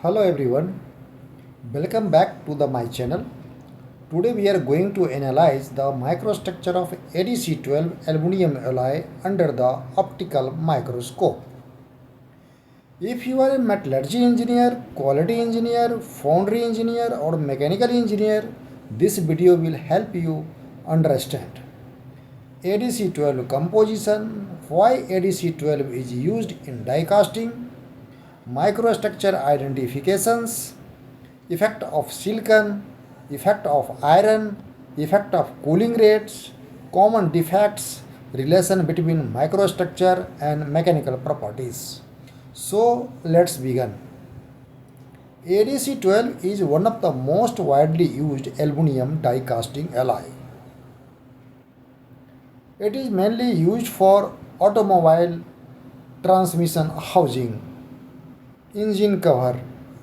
Hello everyone, welcome back to my channel. Today we are going to analyze the microstructure of ADC12 aluminum alloy under the optical microscope. If you are a metallurgy engineer, quality engineer, foundry engineer or mechanical engineer, this video will help you understand ADC12 composition, why ADC12 is used in die casting, microstructure identifications, effect of silicon, effect of iron, effect of cooling rates, common defects, relation between microstructure and mechanical properties. So let's begin. ADC12 is one of the most widely used aluminum die casting alloy. It is mainly used for automobile transmission housing, engine cover,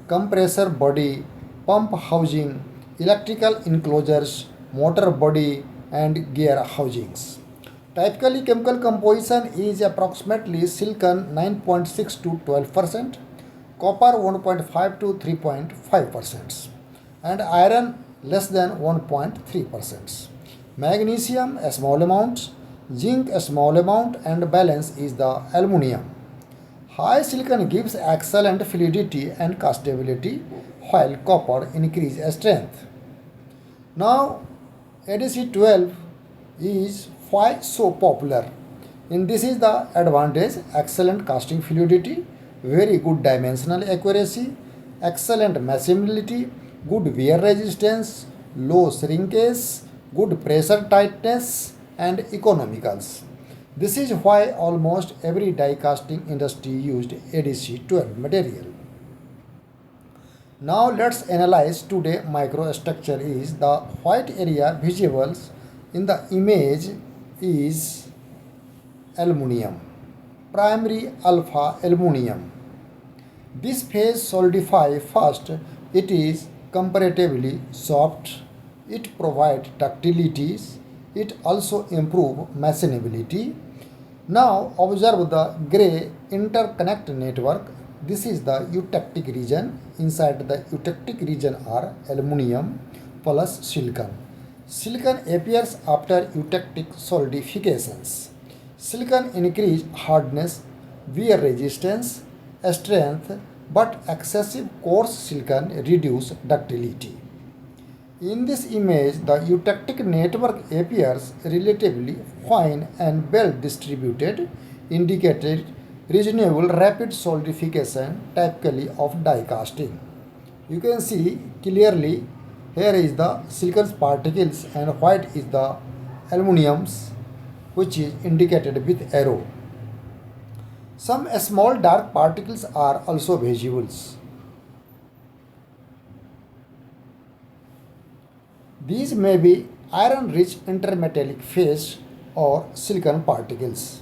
compressor body, pump housing, electrical enclosures, motor body and gear housings. Typically chemical composition is approximately silicon 9.6 to 12%, copper 1.5 to 3.5% and iron less than 1.3%. Magnesium a small amount, zinc a small amount and balance is the aluminium. High silicon gives excellent fluidity and castability while copper increases strength. Now ADC12 is why so popular. And this is the advantage: excellent casting fluidity, very good dimensional accuracy, excellent meshability, good wear resistance, low shrinkage, good pressure tightness and economicals. This is why almost every die casting industry used ADC12 material. Now let's analyze today microstructure is the white area visible in the image is aluminium, primary alpha aluminium. This phase solidify fast, it is comparatively soft, it provides ductilities, it also improve machinability. Now observe the gray interconnect network. This is the eutectic region. Inside the eutectic region are aluminium plus silicon. Silicon appears after eutectic solidifications. Silicon increase hardness, wear resistance, strength, but excessive coarse silicon reduce ductility. In this image, the eutectic network appears relatively fine and well distributed, indicated reasonable rapid solidification typically of die casting. You can see clearly here is the silicon particles and white is the aluminiums which is indicated with arrow. Some small dark particles are also visible. These may be iron-rich intermetallic phase or silicon particles.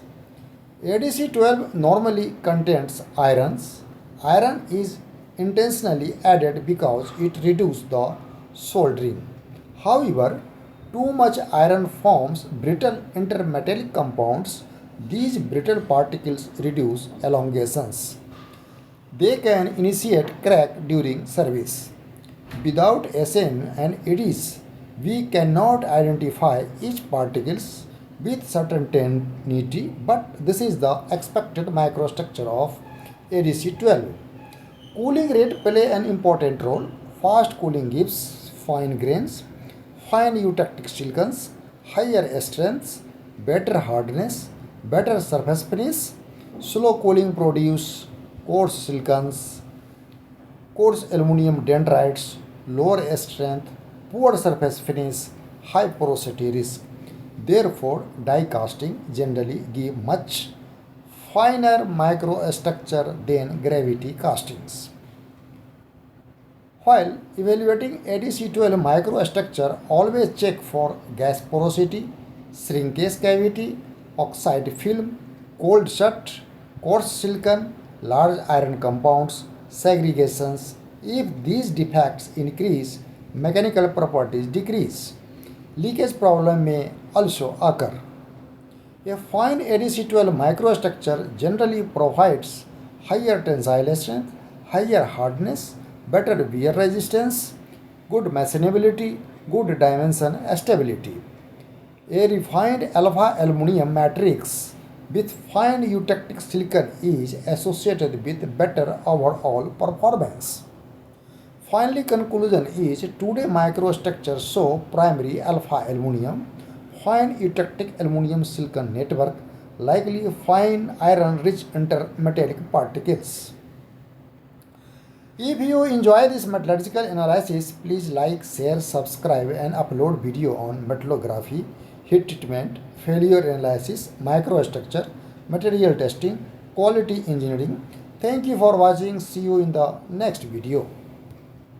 ADC12 normally contains irons. Iron is intentionally added because it reduces the soldering. However, too much iron forms brittle intermetallic compounds. These brittle particles reduce elongations. They can initiate crack during service. Without SM and EDs, we cannot identify each particles with certainty, but this is the expected microstructure of ADC12. Cooling rate play an important role. Fast cooling gives fine grains, fine eutectic silicons, higher strengths, better hardness, better surface finish. Slow cooling produce coarse silicons, coarse aluminum dendrites, lower strength, poor surface finish, high porosity risk. Therefore, die casting generally give much finer microstructure than gravity castings. While evaluating ADC12 microstructure, always check for gas porosity, shrinkage cavity, oxide film, cold shut, coarse silicon, large iron compounds, segregations. If these defects increase, mechanical properties decrease. Leakage problem may also occur. A fine ADC12 microstructure generally provides higher tensile strength, higher hardness, better wear resistance, good machinability, good dimension stability. A refined alpha aluminum matrix with fine eutectic silicon is associated with better overall performance. Finally, conclusion is today microstructures show primary alpha aluminum, fine eutectic aluminum silicon network, likely fine iron rich intermetallic particles. If you enjoy this metallurgical analysis, please like, share, subscribe and upload video on metallography, heat treatment, failure analysis, microstructure, material testing, quality engineering. Thank you for watching. See you in the next video.